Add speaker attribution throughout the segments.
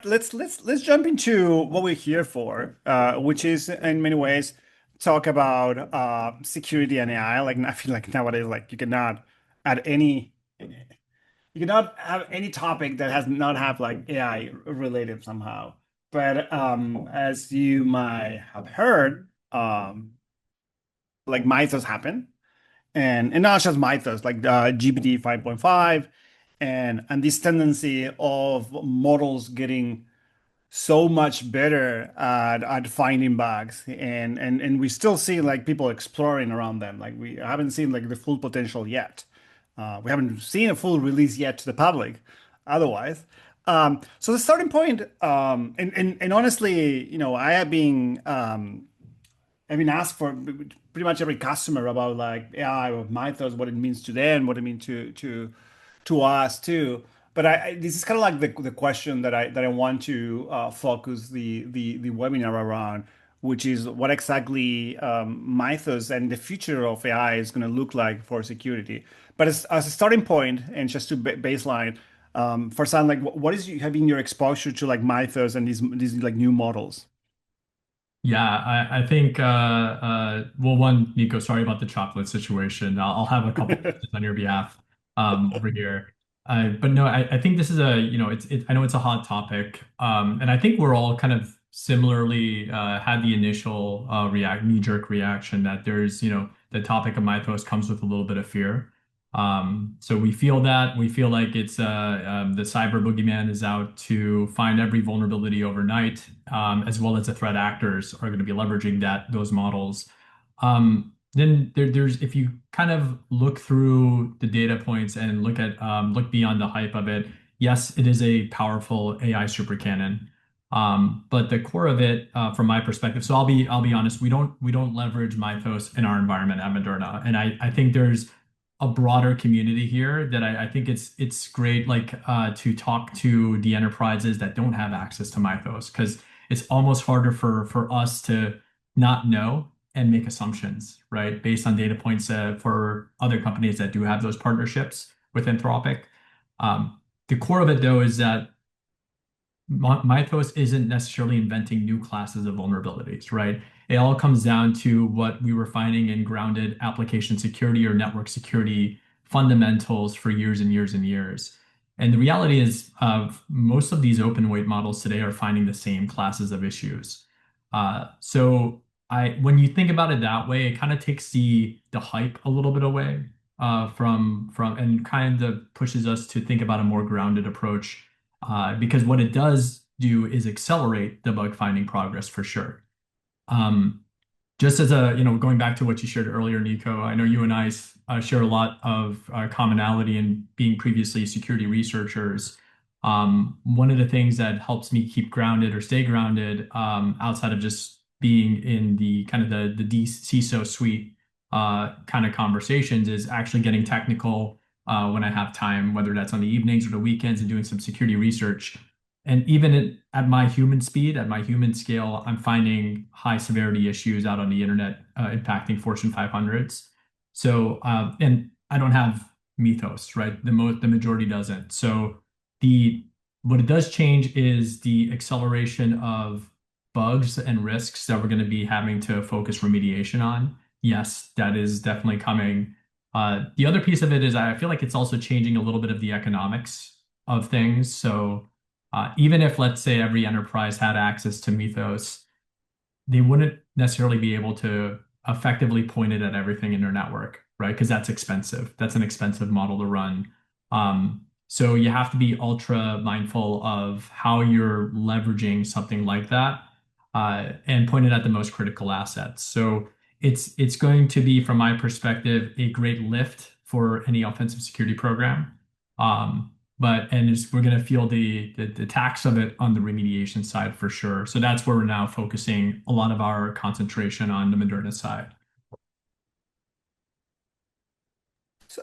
Speaker 1: Let's jump into what we're here for, which is in many ways talk about security and AI. Like I feel like nowadays, like add any you cannot have any topic that has not have like AI related somehow. But as you might have heard, like mythos happen, and not just mythos, like GPT 5.5, and this tendency of models getting so much better at finding bugs and we still see like people exploring around them. Like we haven't seen like the full potential yet. We haven't seen a full release yet to the public otherwise. So the starting point, and honestly, I've been asked for pretty much every customer about like AI or Mythos, what it means to them, what it means to us too. But this is kind of like the question that I want to focus the webinar around, which is what exactly Mythos and the future of AI is going to look like for security. But as a starting point and just to baseline, for some, like what is having your exposure to like Mythos and these like new models?
Speaker 2: Yeah, I think, well, one, Nico, sorry about the chocolate situation. I'll have a couple questions on your behalf over here. But no, I think this is I know it's a hot topic. And I think we're all kind of similarly had the initial knee-jerk reaction that there's, the topic of Mythos comes with a little bit of fear. So we feel like it's the cyber boogeyman is out to find every vulnerability overnight, as well as the threat actors are going to be leveraging those models. Then there's if you kind of look through the data points and look beyond the hype of it, yes, it is a powerful AI supercannon. But the core of it, from my perspective, so I'll be honest, we don't leverage Mythos in our environment at Moderna, and I think there's a broader community here that I think it's great like to talk to the enterprises that don't have access to Mythos because it's almost harder for us to not know and make assumptions, right? Based on data points for other companies that do have those partnerships with Anthropic. The core of it though is that Mythos isn't necessarily inventing new classes of vulnerabilities, right? It all comes down to what we were finding in grounded application security or network security fundamentals for years and years and years. And the reality is, most of these open weight models today are finding the same classes of issues. When you think about it that way, it kind of takes the hype a little bit away from and kind of pushes us to think about a more grounded approach because what it does do is accelerate the bug finding progress for sure. Um, just as going back to what you shared earlier, Nico, I know you and I share a lot of commonality in being previously security researchers. One of the things that helps me keep grounded or stay grounded, outside of just being in the kind of the CISO suite kind of conversations, is actually getting technical when I have time, whether that's on the evenings or the weekends, and doing some security research. And even at my human speed, at my human scale, I'm finding high severity issues out on the internet impacting Fortune 500s. And I don't have Mythos, right? The majority doesn't. So the what it does change is the acceleration of bugs and risks that we're going to be having to focus remediation on. Yes, that is definitely coming. The other piece of it is I feel like it's also changing a little bit of the economics of things. So even if, let's say, every enterprise had access to Mythos, they wouldn't necessarily be able to effectively point it at everything in their network, right? Because that's expensive. That's an expensive model to run. So you have to be ultra mindful of how you're leveraging something like that and point it at the most critical assets. So it's going to be, from my perspective, a great lift for any offensive security program. Um, we're going to feel the tax of it on the remediation side for sure. So that's where we're now focusing a lot of our concentration on the Moderna side.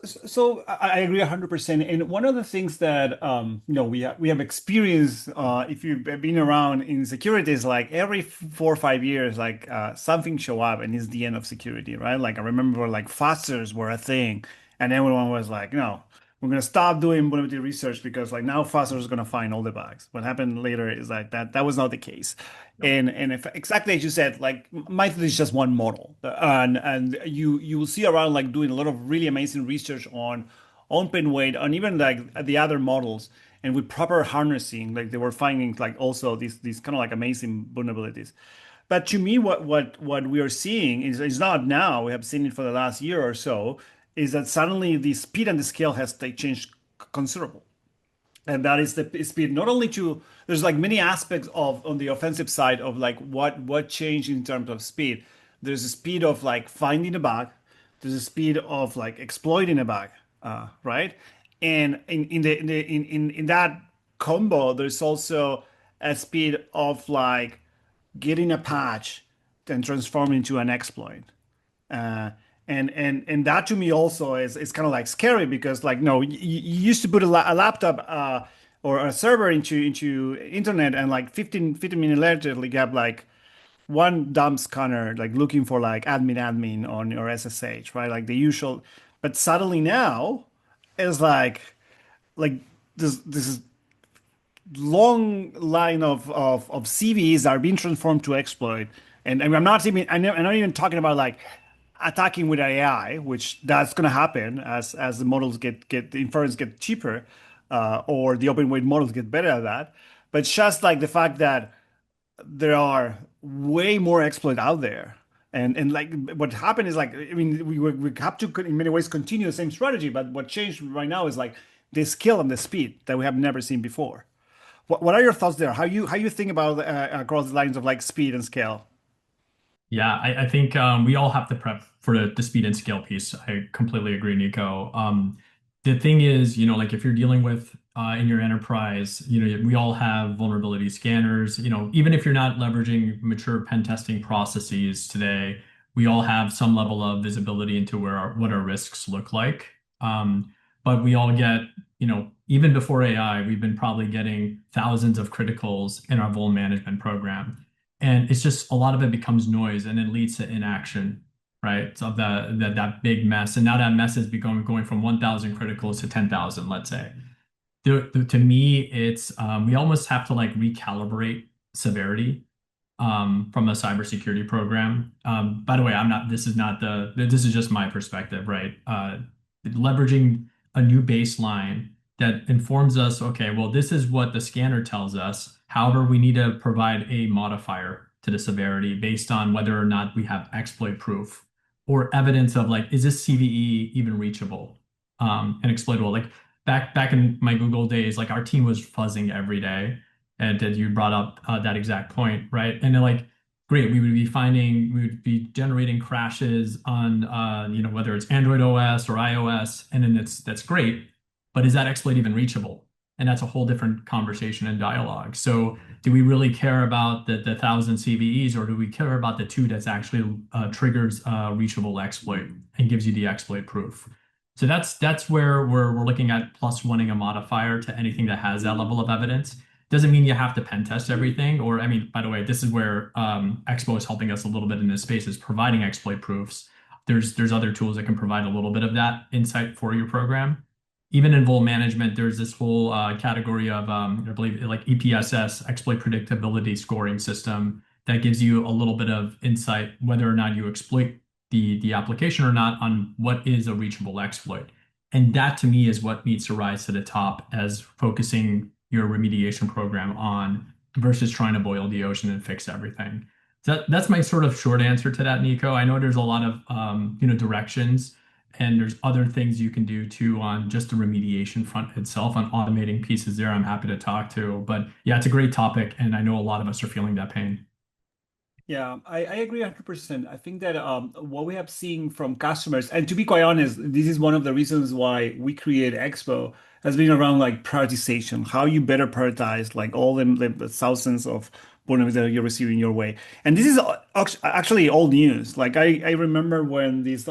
Speaker 1: So I agree 100%. And one of the things that we have experienced, if you've been around in security, is like every 4 or 5 years, like something show up and it's the end of security, right? Like I remember like fosters were a thing, and everyone was like, no. We're gonna stop doing vulnerability research because like now Foster is gonna find all the bugs. What happened later is like that was not the case. And if exactly as you said, like Mythos is just one model. And you will see around like doing a lot of really amazing research on pin weight, on even like the other models. And with proper harnessing, like they were finding like also these kind of like amazing vulnerabilities. But to me, what we are seeing is not now. We have seen it for the last year or so. Is that suddenly the speed and the scale has changed considerable, and that is the speed. Not only to there's like many aspects of on the offensive side of like what changed in terms of speed. There's a speed of like finding a bug. There's a speed of like exploiting a bug, right? And in that combo, there's also a speed of like getting a patch and transforming into an exploit. Uh, and that to me also is kind of like scary because like no, you used to put a laptop or a server into internet and like 15 minutes later like you have like one dump scanner like looking for like admin on your SSH, right? Like the usual. But suddenly now it's like this is long line of CVEs are being transformed to exploit. And I'm not even talking about like attacking with AI, which that's going to happen as the models get the inference get cheaper, or the open weight models get better at that. But just like the fact that there are way more exploit out there. And like what happened is like I mean we have to in many ways continue the same strategy, but what changed right now is like the skill and the speed that we have never seen before. What are your thoughts there? How you think about across the lines of like speed and scale?
Speaker 2: Yeah, I think we all have to prep for the speed and scale piece. I completely agree, Nico. The thing is, like if you're dealing with in your enterprise, we all have vulnerability scanners. Even if you're not leveraging mature pen testing processes today, we all have some level of visibility into what our risks look like. But we all get, even before AI, we've been probably getting thousands of criticals in our vuln management program. And it's just a lot of it becomes noise and it leads to inaction, right? So that big mess. And now that mess is becoming going from 1,000 criticals to 10,000, let's say. To me, it's we almost have to like recalibrate severity from a cybersecurity program. By the way, I'm not. This is not the. This is just my perspective, right? Leveraging a new baseline that informs us. Okay, well, this is what the scanner tells us. However, we need to provide a modifier to the severity based on whether or not we have exploit proof or evidence of like, is this CVE even reachable and exploitable? Like back in my Google days, like our team was fuzzing every day and that you brought up that exact point, right? And then like, great, we would be generating crashes on, whether it's Android OS or iOS, and then that's great. But is that exploit even reachable? And that's a whole different conversation and dialogue. So, do we really care about the thousand CVEs, or do we care about the two that's actually triggers reachable exploit and gives you the exploit proof? So that's where we're looking at plus wanting a modifier to anything that has that level of evidence. Doesn't mean you have to pen test everything. Or, I mean, by the way, this is where Expo is helping us a little bit in this space, is providing exploit proofs. There's other tools that can provide a little bit of that insight for your program. Even in vuln management, there's this whole category of, I believe, like EPSS, exploit predictability scoring system, that gives you a little bit of insight whether or not you exploit the application or not on what is a reachable exploit. And that to me is what needs to rise to the top as focusing your remediation program on versus trying to boil the ocean and fix everything. So that's my sort of short answer to that, Nico. I know there's a lot of directions and there's other things you can do too on just the remediation front itself on automating pieces there. I'm happy to talk to. But yeah, it's a great topic, and I know a lot of us are feeling that pain.
Speaker 1: Yeah, I agree 100%. I think that what we have seen from customers, and to be quite honest, this is one of the reasons why we create Expo, has been around like prioritization, how you better prioritize like all the thousands of vulnerabilities that you're receiving your way. And this is actually old news. Like I remember when these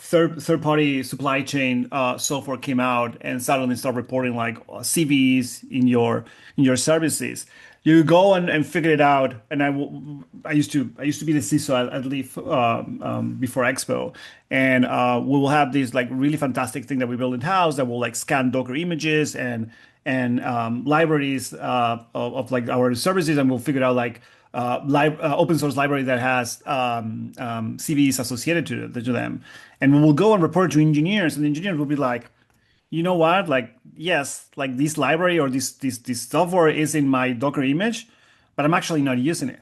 Speaker 1: third party supply chain software came out and suddenly start reporting like CVEs in your services. You go and figure it out. And I used to be the CISO at Leaf before Expo, and we will have this like really fantastic thing that we build in house that will like scan Docker images and libraries of like our services, and we'll figure out like open source library that has CVEs associated to them. And we will go and report to engineers, and the engineers will be like, you know what? Like, yes, like this library or this software is in my Docker image, but I'm actually not using it.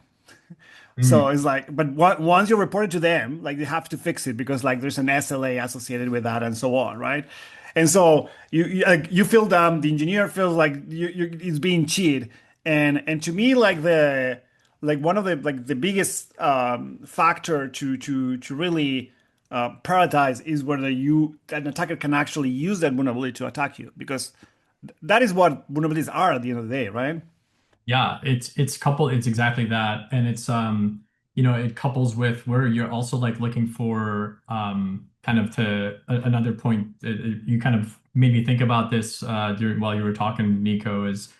Speaker 1: So
Speaker 2: Mm.
Speaker 1: it's like, but once you report it to them, like they have to fix it because like there's an SLA associated with that and so on, right? And so like you feel dumb, the engineer feels like it's being cheated, and to me like the like one of the like the biggest factor to really prioritize is whether an attacker can actually use that vulnerability to attack you, because that is what vulnerabilities are at the end of the day, right?
Speaker 2: Yeah, it's exactly that. And it's it couples with where you're also like looking for kind of to another point you kind of made me think about this during while you were talking, Nico, is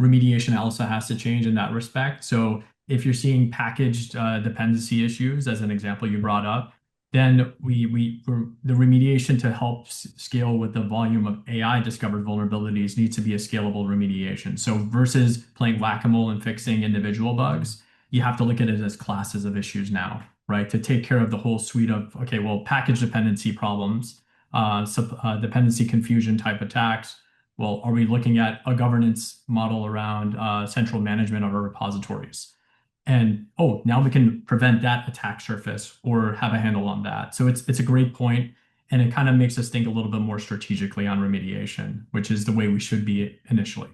Speaker 2: remediation also has to change in that respect. So if you're seeing packaged dependency issues as an example you brought up, then the remediation to help scale with the volume of AI discovered vulnerabilities needs to be a scalable remediation. So versus playing whack-a-mole and fixing individual bugs, you have to look at it as classes of issues now, right? To take care of the whole suite of, okay, well, package dependency problems, dependency confusion type attacks. Well, are we looking at a governance model around central management of our repositories? And oh, now we can prevent that attack surface or have a handle on that. So it's a great point, and it kind of makes us think a little bit more strategically on remediation, which is the way we should be initially.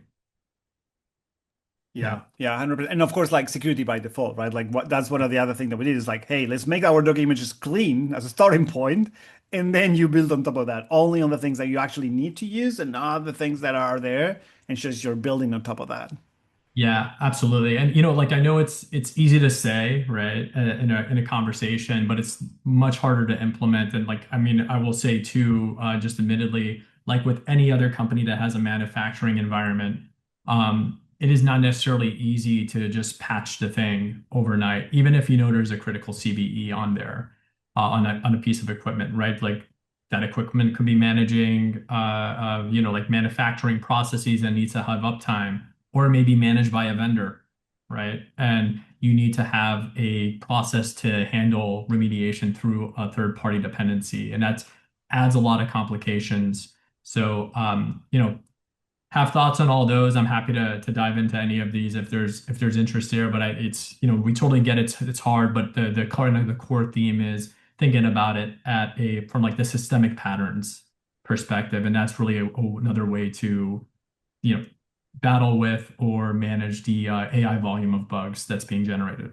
Speaker 2: Yeah.
Speaker 1: Yeah, yeah, 100%. And of course, like security by default, right? Like that's one of the other thing that we did is like, hey, let's make our Docker images clean as a starting point, and then you build on top of that, only on the things that you actually need to use and not the things that are there, and just you're building on top of that.
Speaker 2: Yeah, absolutely. And like I know it's easy to say, right, in a conversation, but it's much harder to implement. And like, I mean, I will say too, just admittedly, like with any other company that has a manufacturing environment, it is not necessarily easy to just patch the thing overnight, even if you know there's a critical CVE on there, on a piece of equipment, right? Like that equipment could be managing, like manufacturing processes that needs to have uptime or maybe managed by a vendor, right? And you need to have a process to handle remediation through a third-party dependency, and that adds a lot of complications. So, have thoughts on all those. I'm happy to dive into any of these if there's interest there. But it's we totally get it. It's hard, but the core theme is thinking about it at a from like the systemic patterns perspective, and that's really another way to you know, battle with or manage the AI volume of bugs that's being generated.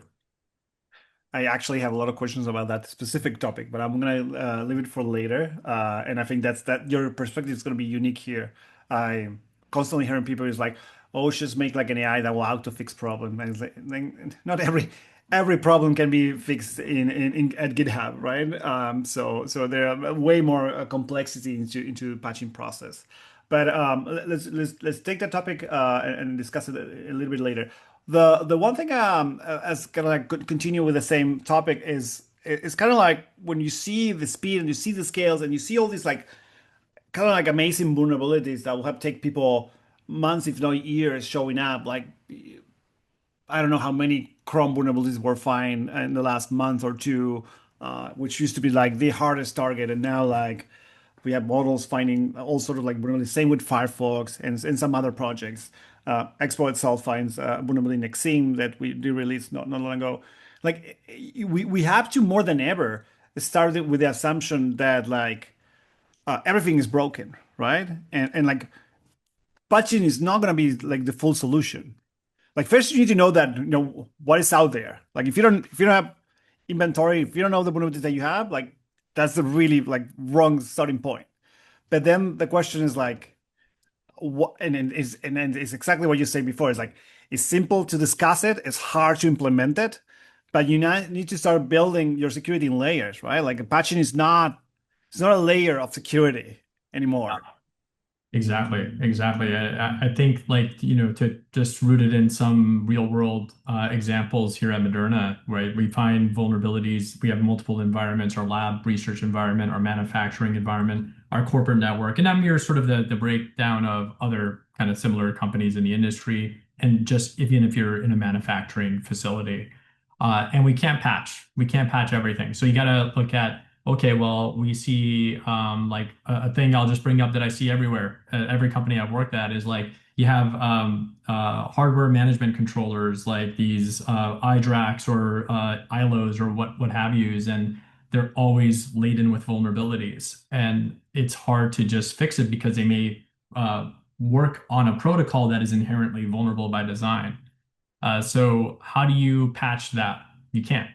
Speaker 1: I actually have a lot of questions about that specific topic, but I'm gonna leave it for later. And I think that your perspective is gonna be unique here. I constantly hearing people is like, "Oh, just make like an AI that will auto fix problem." And it's like not every problem can be fixed in at GitHub, right? So there are way more complexity into patching process. But let's take that topic and discuss it a little bit later. The one thing as kind of like continue with the same topic is it's kind of like when you see the speed and you see the scales and you see all these like kind of like amazing vulnerabilities that will have take people months if not years showing up. Like I don't know how many Chrome vulnerabilities were found in the last month or two, which used to be like the hardest target, and now like we have models finding all sort of like vulnerabilities. Same with Firefox and some other projects. Expo itself finds vulnerability in Exim that we released not long ago. Like we have to more than ever start with the assumption that like everything is broken, right? And like patching is not going to be like the full solution. Like first you need to know that what is out there. Like if you don't have inventory, if you don't know the vulnerabilities that you have, like that's the really like wrong starting point. But then the question is like what and then it's exactly what you said before. It's like it's simple to discuss it, it's hard to implement it, but you need to start building your security in layers, right? Like patching is not It's not a layer of security anymore.
Speaker 2: Exactly, exactly. I think like, to just root it in some real world examples here at Moderna, right? We find vulnerabilities. We have multiple environments, our lab research environment, our manufacturing environment, our corporate network. And that mirrors sort of the breakdown of other kind of similar companies in the industry. And just even if you're in a manufacturing facility. And we can't patch everything. So you got to look at, okay, well, we see like a thing I'll just bring up that I see everywhere. Every company I've worked at is like you have hardware management controllers like these iDRACs or ILOs or what have yous, and they're always laden with vulnerabilities. And it's hard to just fix it because they may work on a protocol that is inherently vulnerable by design. So how do you patch that? You can't.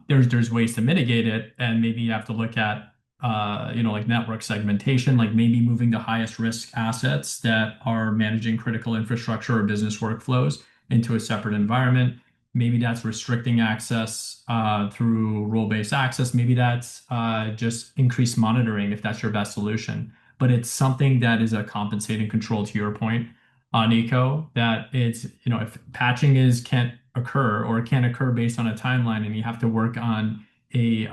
Speaker 2: There's ways to mitigate it, and maybe you have to look at like network segmentation, like maybe moving the highest risk assets that are managing critical infrastructure or business workflows into a separate environment. Maybe that's restricting access through role-based access. Maybe that's just increased monitoring if that's your best solution. But it's something that is a compensating control to your point Nico, that it's, if patching is can't occur or can't occur based on a timeline and you have to work on a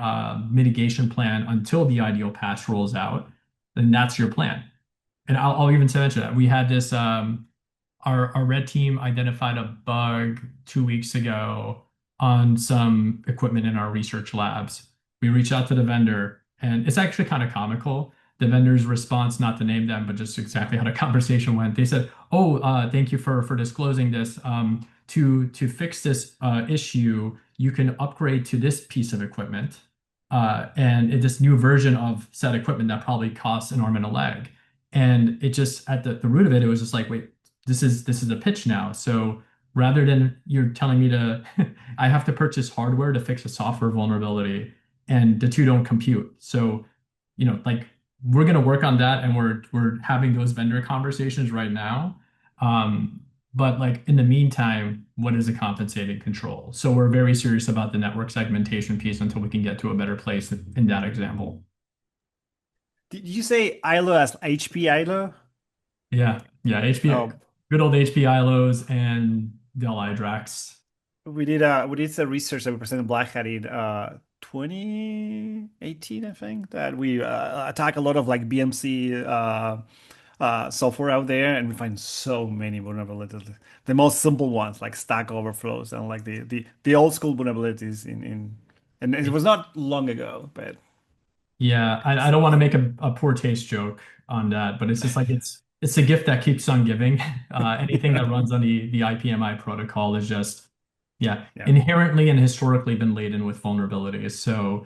Speaker 2: mitigation plan until the ideal patch rolls out, then that's your plan. And I'll even mention that we had this our red team identified a bug 2 weeks ago on some equipment in our research labs. We reached out to the vendor, and it's actually kind of comical. The vendor's response, not to name them, but just exactly how the conversation went. They said, "Oh, thank you for disclosing this. To fix this issue, you can upgrade to this piece of equipment, and this new version of said equipment that probably costs an arm and a leg." And it just at the root of it, it was just like, wait, this is a pitch now. So rather than you're telling me to, I have to purchase hardware to fix a software vulnerability, and the two don't compute. So, like we're gonna work on that, and we're having those vendor conversations right now. But like in the meantime, what is a compensating control? So we're very serious about the network segmentation piece until we can get to a better place in that example.
Speaker 1: Did you say ILO as HP ILO?
Speaker 2: Yeah, yeah, HP,
Speaker 1: Oh,
Speaker 2: good old HP ILOs and Dell iDRACs.
Speaker 1: we did some research that we presented Black Hat in 2018, I think, that we attack a lot of like BMC software out there, and we find so many vulnerabilities. The most simple ones like Stack Overflows and like the old school vulnerabilities in and it was not long ago, but
Speaker 2: Yeah, I
Speaker 1: it's
Speaker 2: don't want to make a poor taste joke on that, but it's just like it's a gift that keeps on giving. Anything
Speaker 1: yeah,
Speaker 2: that runs on the IPMI protocol is just yeah
Speaker 1: yeah.
Speaker 2: inherently and historically been laden with vulnerabilities. So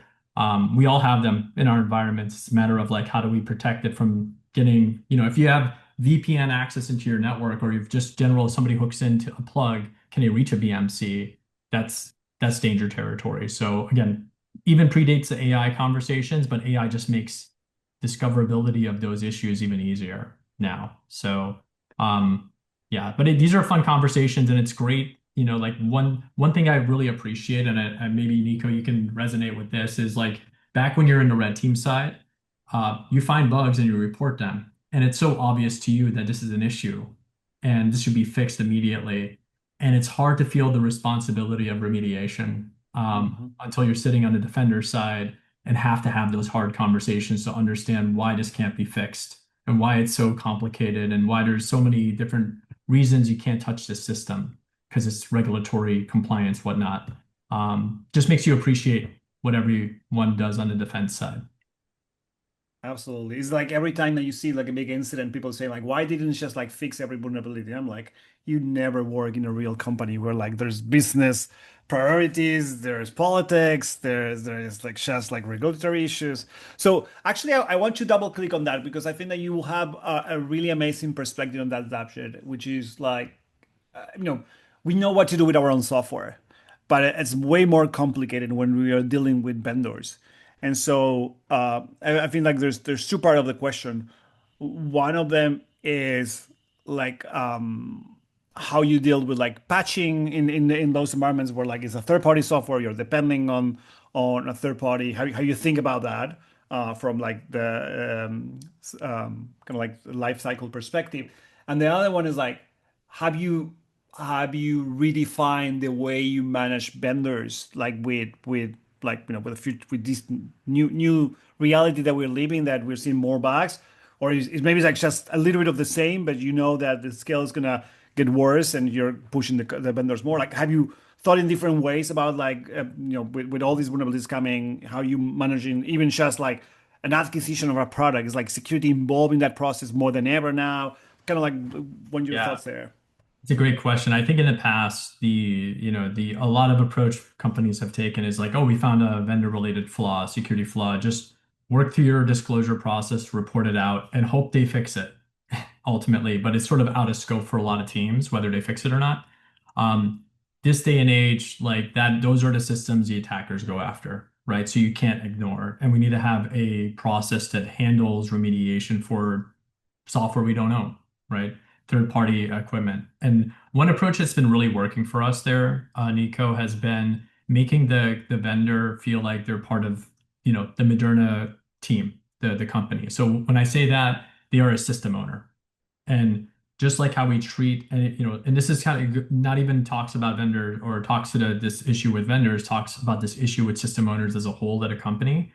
Speaker 2: we all have them in our environments. It's a matter of like how do we protect it from getting if you have VPN access into your network or you've just general somebody hooks into a plug, can they reach a BMC? That's danger territory. So again even predates the AI conversations, but AI just makes discoverability of those issues even easier now. So, yeah, but these are fun conversations, and it's great. Like one thing I really appreciate, and maybe Nico, you can resonate with this, is like back when you're in the red team side, you find bugs and you report them, and it's so obvious to you that this is an issue, and this should be fixed immediately, and it's hard to feel the responsibility of remediation
Speaker 1: Mhm.
Speaker 2: until you're sitting on the defender side and have to have those hard conversations to understand why this can't be fixed and why it's so complicated and why there's so many different reasons you can't touch this system because it's regulatory compliance, whatnot. Just makes you appreciate what everyone does on the defense side.
Speaker 1: Absolutely. It's like every time that you see like a big incident, people say like, why didn't you just like fix every vulnerability? I'm like, you never work in a real company where like there's business priorities, there's politics, there's like just like regulatory issues. So actually, I want to double click on that because I think that you will have a really amazing perspective on that subject, which is like we know what to do with our own software, but it's way more complicated when we are dealing with vendors. And so I feel like there's two part of the question. One of them is like how you deal with like patching in those environments where like it's a third party software, you're depending on a third party, how you think about that. from like the kind of like life cycle perspective. And the other one is like, have you redefined the way you manage vendors, like with like with the future, with this new reality that we're living, that we're seeing more bugs, or is maybe it's like just a little bit of the same, but you know that the scale is gonna get worse and you're pushing the vendors more. Like, have you thought in different ways about like with all these vulnerabilities coming, how you managing even just like an acquisition of a product? Is like security involved in that process more than ever now? Kind of like, what are your
Speaker 2: Yeah.
Speaker 1: thoughts there?
Speaker 2: It's a great question. I think in the past, a lot of approach companies have taken is like, oh, we found a vendor related flaw, security flaw. Just work through your disclosure process, report it out, and hope they fix it ultimately. But it's sort of out of scope for a lot of teams, whether they fix it or not. Um, this day and age, like that, those are the systems the attackers go after, right? So you can't ignore. And we need to have a process that handles remediation for software we don't own, right? Third-party equipment. And one approach that's been really working for us there, Nico, has been making the vendor feel like they're part of, the Moderna team, the company. So when I say that, they are a system owner. And just like how we treat, and this is kind of not even talks about vendor or talks to this issue with vendors, talks about this issue with system owners as a whole at a company.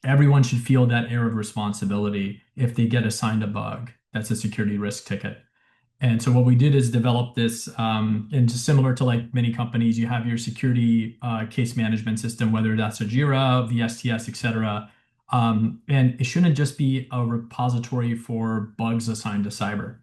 Speaker 2: Everyone should feel that air of responsibility if they get assigned a bug. That's a security risk ticket. And so what we did is develop this, and just similar to like many companies, you have your security case management system, whether that's a Jira, VSTS, et cetera. And it shouldn't just be a repository for bugs assigned to cyber.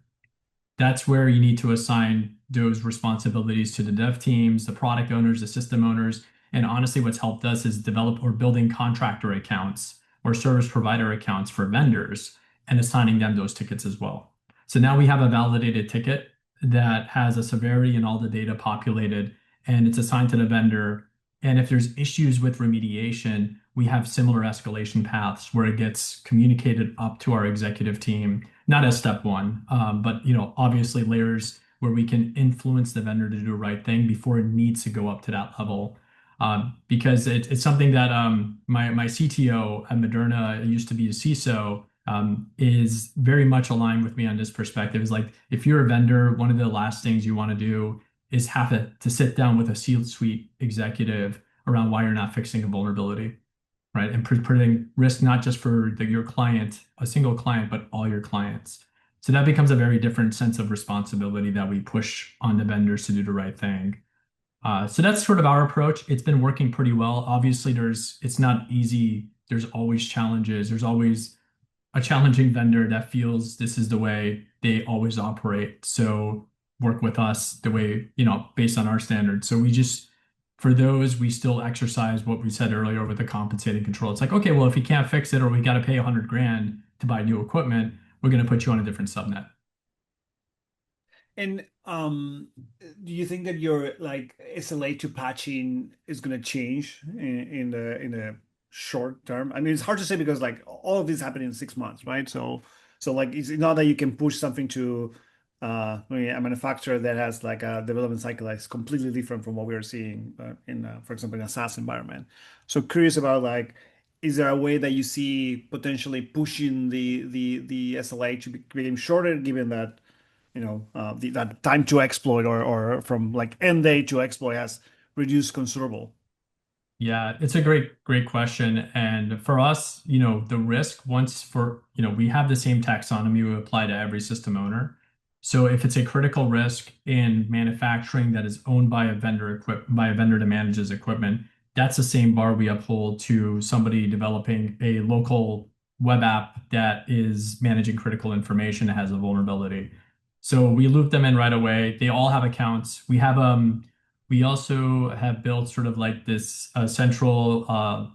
Speaker 2: That's where you need to assign those responsibilities to the dev teams, the product owners, the system owners. And honestly, what's helped us is develop or building contractor accounts or service provider accounts for vendors and assigning them those tickets as well. So now we have a validated ticket that has a severity and all the data populated, and it's assigned to the vendor. And if there's issues with remediation, we have similar escalation paths where it gets communicated up to our executive team, not as step one, but obviously layers where we can influence the vendor to do the right thing before it needs to go up to that level. Because it's something that my CTO at Moderna used to be a CISO, is very much aligned with me on this perspective. Is like if you're a vendor, one of the last things you want to do is have to sit down with a C-suite executive around why you're not fixing a vulnerability, right? And putting risk not just for your client, a single client, but all your clients. So that becomes a very different sense of responsibility that we push on the vendors to do the right thing. So that's sort of our approach. It's been working pretty well. Obviously, it's not easy. There's always challenges. There's always a challenging vendor that feels this is the way they always operate. So work with us the way, based on our standards. So for those, we still exercise what we said earlier with the compensating control. It's like, okay, well, if you can't fix it or we got to pay 100 grand to buy new equipment, we're going to put you on a different subnet.
Speaker 1: And do you think that your like SLA to patching is going to change in the short term? I mean, it's hard to say because like all of this happened in 6 months, right? So like it's not that you can push something to I mean, a manufacturer that has like a development cycle that's completely different from what we are seeing in, for example, in a SaaS environment. So curious about like, is there a way that you see potentially pushing the SLA to become shorter, given that that time to exploit or from like end date to exploit has reduced considerable.
Speaker 2: Yeah, it's a great question. And for us, the risk we have the same taxonomy we apply to every system owner. So if it's a critical risk in manufacturing that is owned by by a vendor that manages equipment, that's the same bar we uphold to somebody developing a local web app that is managing critical information that has a vulnerability. So we loop them in right away. They all have accounts. We also have built sort of like this central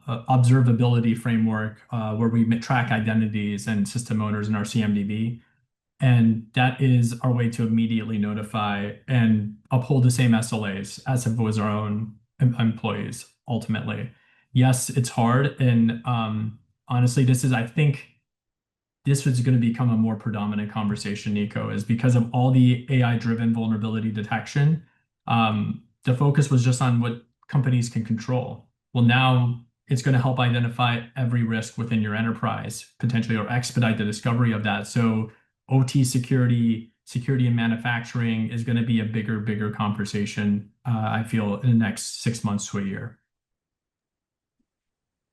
Speaker 2: observability framework where we track identities and system owners in our CMDB. And that is our way to immediately notify and uphold the same SLAs as if it was our own employees, ultimately. Yes, it's hard. And honestly, I think this was going to become a more predominant conversation, Nico, is because of all the AI-driven vulnerability detection. The focus was just on what companies can control. Well, now it's going to help identify every risk within your enterprise potentially or expedite the discovery of that. So OT security, security in manufacturing is going to be a bigger conversation, I feel, in the next 6 months to a year.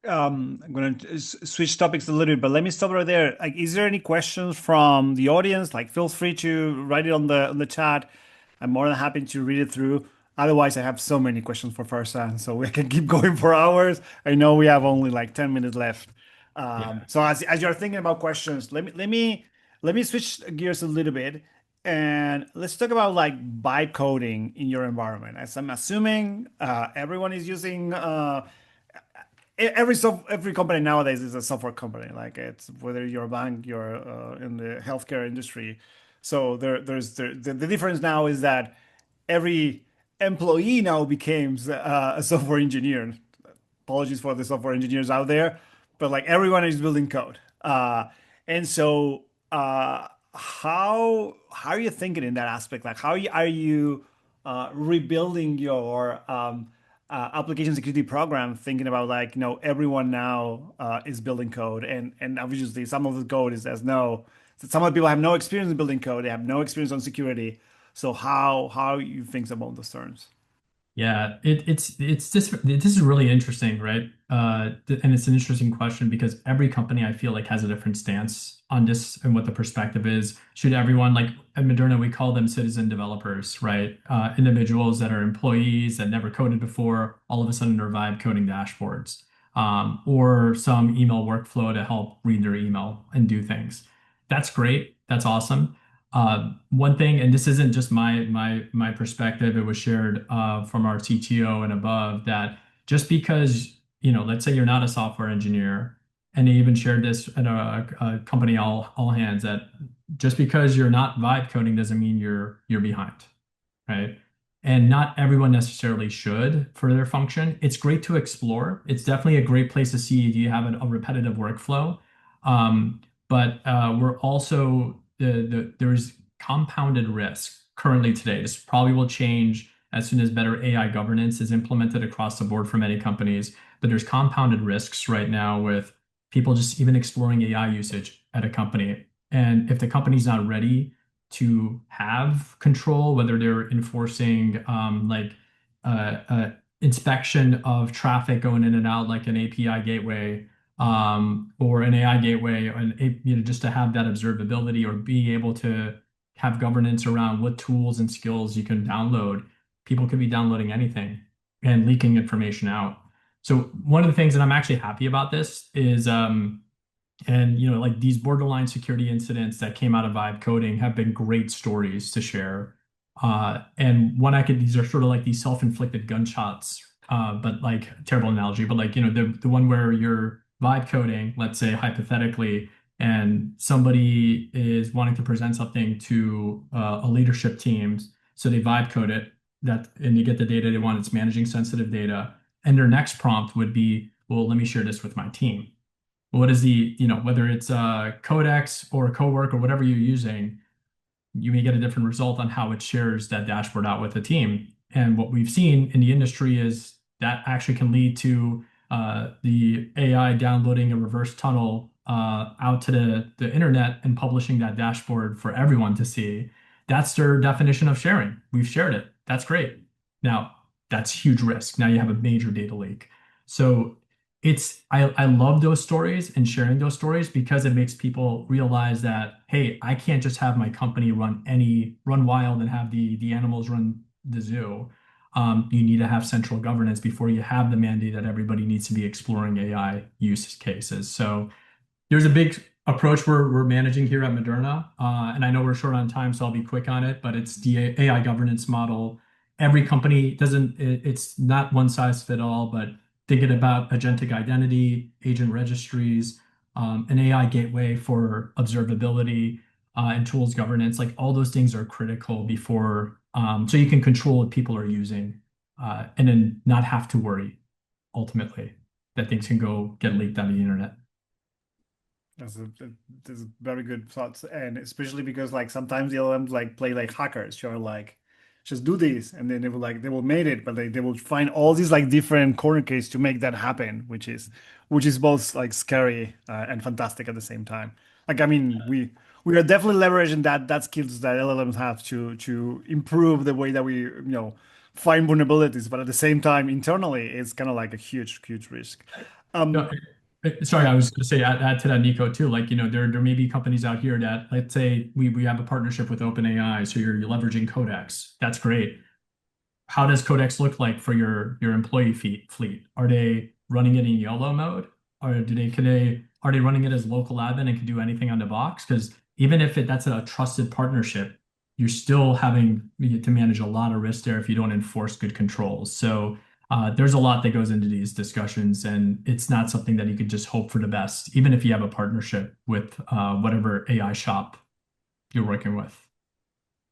Speaker 1: I'm going to switch topics a little bit, but let me stop right there. Like, is there any questions from the audience? Like, feel free to write it on the chat. I'm more than happy to read it through. Otherwise, I have so many questions for Farsan, so we can keep going for hours. I know we have only like 10 minutes left.
Speaker 2: Yeah.
Speaker 1: So as you're thinking about questions, let me switch gears a little bit, and let's talk about like vibe coding in your environment. As I'm assuming, everyone is using every company nowadays is a software company. Like, it's whether you're a bank, you're in the healthcare industry. So the difference now is that every employee now becomes a software engineer. Apologies for the software engineers out there, but like everyone is building code. And so how are you thinking in that aspect? Like, are you rebuilding your application security program, thinking about, like, everyone now is building code, and obviously some of the code is as no. Some of the people have no experience in building code, they have no experience on security. So how you think about those terms?
Speaker 2: Yeah, it's this is really interesting, right? And it's an interesting question because every company I feel like has a different stance on this and what the perspective is. Should everyone like at Moderna, we call them citizen developers, right? Individuals that are employees that never coded before, all of a sudden are vibe coding dashboards, or some email workflow to help read their email and do things. That's great. That's awesome. One thing, and this isn't just my perspective, it was shared from our CTO and above that just because, let's say you're not a software engineer, and they even shared this at a company all hands that just because you're not vibe coding doesn't mean you're behind, right? And not everyone necessarily should for their function. It's great to explore. It's definitely a great place to see do you have a repetitive workflow. But we're also there's compounded risk currently today. This probably will change as soon as better AI governance is implemented across the board for many companies. But there's compounded risks right now with people just even exploring AI usage at a company. And if the company's not ready to have control, whether they're enforcing inspection of traffic going in and out, like an API gateway or an AI gateway, and just to have that observability or being able to have governance around what tools and skills you can download. People could be downloading anything and leaking information out. So one of the things that I'm actually happy about this is and like these borderline security incidents that came out of vibe coding have been great stories to share. And one I could these are sort of like these self-inflicted gunshots, but like terrible analogy, but like the one where you're vibe coding, let's say hypothetically, and somebody is wanting to present something to a leadership team, so they vibe code it that and you get the data they want. It's managing sensitive data, and their next prompt would be, well, let me share this with my team. What is whether it's Codex or Cowork or whatever you're using, you may get a different result on how it shares that dashboard out with the team. And what we've seen in the industry is that actually can lead to the AI downloading a reverse tunnel out to the internet and publishing that dashboard for everyone to see. That's their definition of sharing. We've shared it. That's great. Now, that's huge risk. Now you have a major data leak. So I love those stories and sharing those stories because it makes people realize that, hey, I can't just have my company run wild and have the animals run the zoo. You need to have central governance before you have the mandate that everybody needs to be exploring AI use cases. So there's a big approach we're managing here at Moderna, and I know we're short on time, so I'll be quick on it. But it's the AI governance model. Every company doesn't. It's not one size fit all, but thinking about agentic identity, agent registries, an AI gateway for observability, and tools governance. Like all those things are critical before, so you can control what people are using, and then not have to worry ultimately that things can go get leaked on the internet.
Speaker 1: That's a very good thoughts, and especially because like sometimes the LLMs like play like hackers. You're like just do this, and then they will made it, but they will find all these like different corner cases to make that happen, which is both like scary and fantastic at the same time. Like I mean, we are definitely leveraging that skills that LLMs have to improve the way that we find vulnerabilities, but at the same time internally it's kind of like a huge risk.
Speaker 2: No,
Speaker 1: Um,
Speaker 2: sorry, I was going to say add to that, Nico, too. Like, there may be companies out here that, let's say we have a partnership with OpenAI, so you're leveraging Codex. That's great. How does Codex look like for your employee fleet? Are they running it in YOLO mode, or are they running it as local admin and can do anything on the box? Because even if that's a trusted partnership, you're still having to manage a lot of risk there if you don't enforce good controls. So there's a lot that goes into these discussions, and it's not something that you could just hope for the best, even if you have a partnership with whatever AI shop you're working with.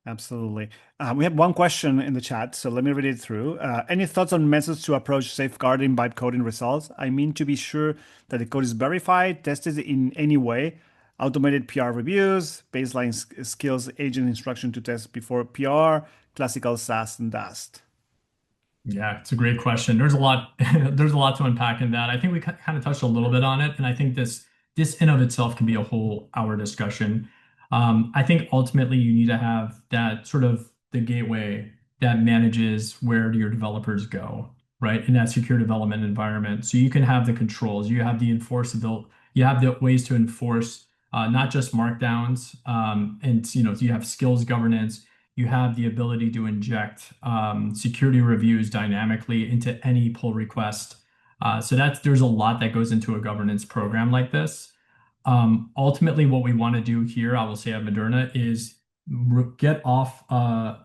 Speaker 1: Absolutely. We have one question in the chat, so let me read it through. Any thoughts on methods to approach safeguarding by coding results? I mean, to be sure that the code is verified, tested in any way, automated PR reviews, baseline skills, agent instruction to test before PR, classical SAST and DAST.
Speaker 2: Yeah, it's a great question. There's a lot there's a lot to unpack in that. I think we kind of touched a little bit on it, and I think this in of itself can be a whole hour discussion. I think ultimately you need to have that sort of the gateway that manages where your developers go, right? In that secure development environment. So you can have the controls, you have the enforceable, you have the ways to enforce not just markdowns, and you have skills governance, you have the ability to inject security reviews dynamically into any pull request. So there's a lot that goes into a governance program like this. Ultimately, what we want to do here, I will say at Moderna, is get off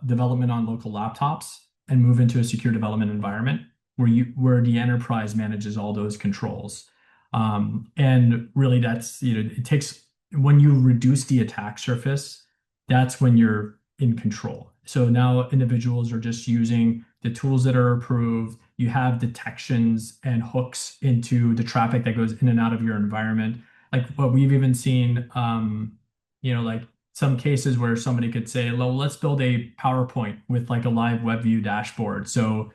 Speaker 2: development on local laptops and move into a secure development environment where the enterprise manages all those controls. And really, it takes when you reduce the attack surface, that's when you're in control. So now individuals are just using the tools that are approved. You have detections and hooks into the traffic that goes in and out of your environment. Like what we've even seen, like some cases where somebody could say, well, let's build a PowerPoint with like a live web view dashboard. So,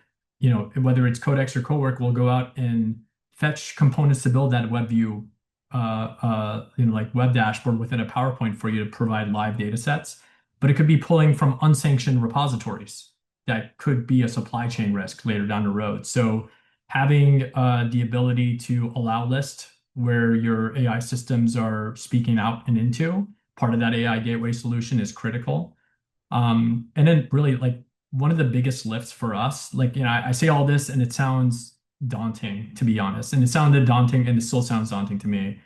Speaker 2: whether it's Codex or Cowork, we'll go out and fetch components to build that web view, like web dashboard within a PowerPoint for you to provide live data sets. But it could be pulling from unsanctioned repositories that could be a supply chain risk later down the road. So having the ability to allow list where your AI systems are speaking out and into part of that AI gateway solution is critical. And then really like one of the biggest lifts for us, like, I say all this and it sounds daunting, to be honest, and it sounded daunting and it still sounds daunting to me.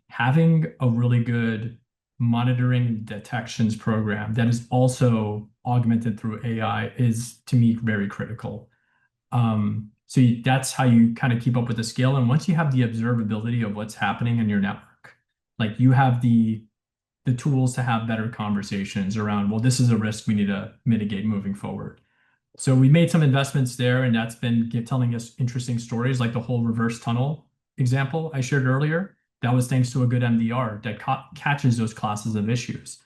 Speaker 2: Having a really good monitoring and detections program that is also augmented through AI is to me very critical. That's how you kind of keep up with the scale. And once you have the observability of what's happening in your network, like you have the tools to have better conversations around, well, this is a risk we need to mitigate moving forward. So we made some investments there, and that's been telling us interesting stories, like the whole reverse tunnel example I shared earlier. That was thanks to a good MDR that catches those classes of issues.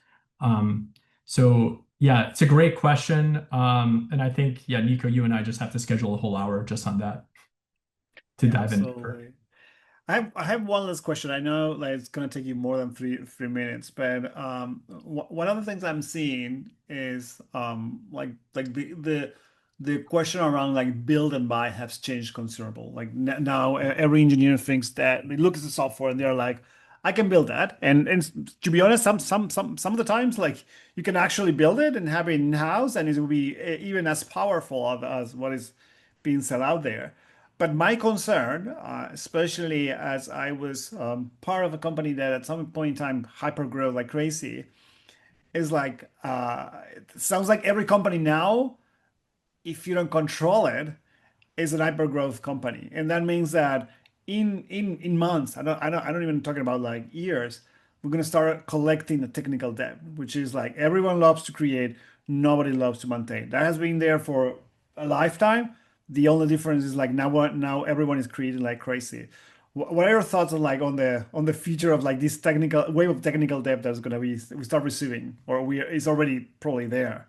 Speaker 2: So yeah, it's a great question. And I think, yeah, Nico, you and I just have to schedule a whole hour just on that to
Speaker 1: Yeah,
Speaker 2: dive in deeper.
Speaker 1: absolutely. I have one last question. I know like it's gonna take you more than three minutes, but one of the things I'm seeing is like the question around like build and buy has changed considerable. Like now every engineer thinks that they look at the software and they're like, I can build that. And to be honest, some of the times like you can actually build it and have it in-house, and it will be even as powerful as what is being said out there. But my concern, especially as I was part of a company that at some point in time hyper grew like crazy, is like it sounds like every company now, if you don't control it, is an hyper growth company, and that means that in months, I don't even talking about like years, we're gonna start collecting the technical debt, which is like everyone loves to create, nobody loves to maintain. That has been there for a lifetime. The only difference is like now everyone is creating like crazy. What are your thoughts on like on the future of like this technical wave of technical debt that's gonna be we start receiving, or we is already probably there?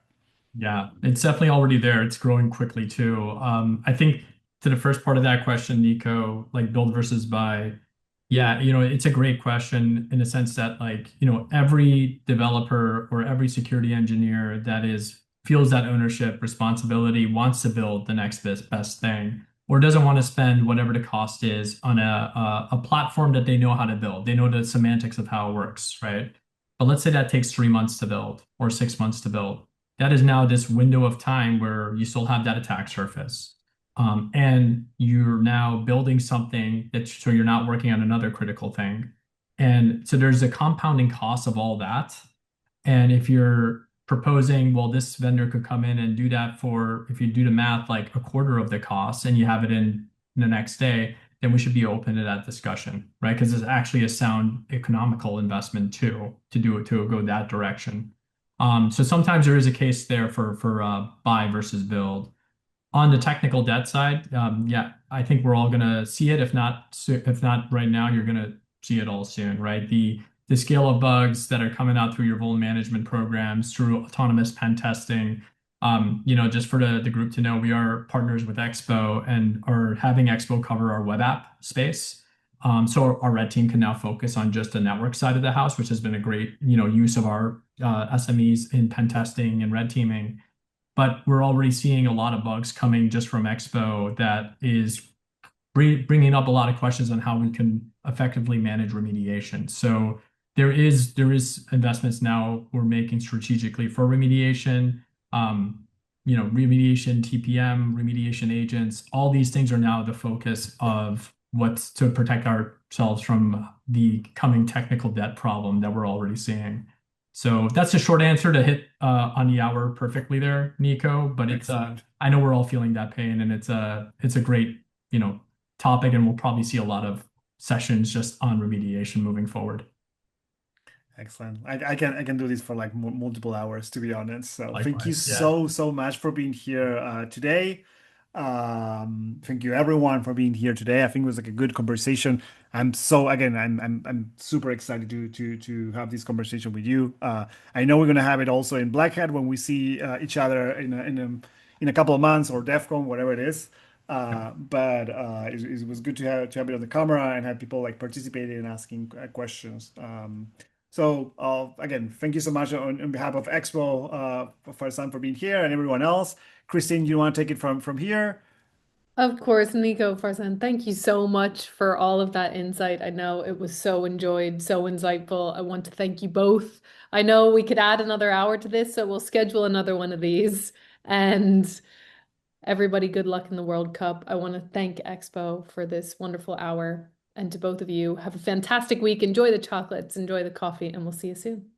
Speaker 2: Yeah, it's definitely already there. It's growing quickly too. I think to the first part of that question, Nico, like build versus buy. Yeah, it's a great question in the sense that like, every developer or every security engineer that is feels that ownership responsibility wants to build the next best thing or doesn't want to spend whatever the cost is on a platform that they know how to build. They know the semantics of how it works, right? But let's say that takes 3 months to build or 6 months to build. That is now this window of time where you still have that attack surface. And you're now building something that so you're not working on another critical thing. And so there's a compounding cost of all that. And if you're proposing, well, this vendor could come in and do that for, if you do the math, like a quarter of the cost and you have it in the next day, then we should be open to that discussion, right? Because it's actually a sound economical investment too, to do it, to go that direction. So sometimes there is a case there for buy versus build. On the technical debt side, yeah, I think we're all gonna see it. If not right now, you're gonna see it all soon, right? The scale of bugs that are coming out through your vuln management programs, through autonomous pen testing. Just for the group to know, we are partners with Expo and are having Expo cover our web app space. So our red team can now focus on just the network side of the house, which has been a great, use of our SMEs in pen testing and red teaming. But we're already seeing a lot of bugs coming just from Expo that is bringing up a lot of questions on how we can effectively manage remediation. So there is investments now we're making strategically for remediation. Remediation TPM, remediation agents, all these things are now the focus of what's to protect ourselves from the coming technical debt problem that we're already seeing. So that's a short answer to hit on the hour perfectly there, Nico. But it's
Speaker 1: Excellent.
Speaker 2: I know we're all feeling that pain, and it's a great topic, and we'll probably see a lot of sessions just on remediation moving forward.
Speaker 1: Excellent. I can do this for like multiple hours, to be honest. So thank you
Speaker 2: Likewise, yeah.
Speaker 1: so much for being here today. Thank you everyone for being here today. I think it was like a good conversation. I'm super excited to have this conversation with you. I know we're gonna have it also in Black Hat when we see each other in a couple of months or DEF CON, whatever it is. But it was good to have it on the camera and have people like participating and asking questions. Again, thank you so much on behalf of Expo for Sam for being here and everyone else. Christine, you want to take it from here?
Speaker 3: Of course, Nico Farsan, thank you so much for all of that insight. I know it was so enjoyed, so insightful. I want to thank you both. I know we could add another hour to this, so we'll schedule another one of these. And everybody, good luck in the World Cup. I want to thank Expo for this wonderful hour. And to both of you, have a fantastic week. Enjoy the chocolates, enjoy the coffee, and we'll see you soon.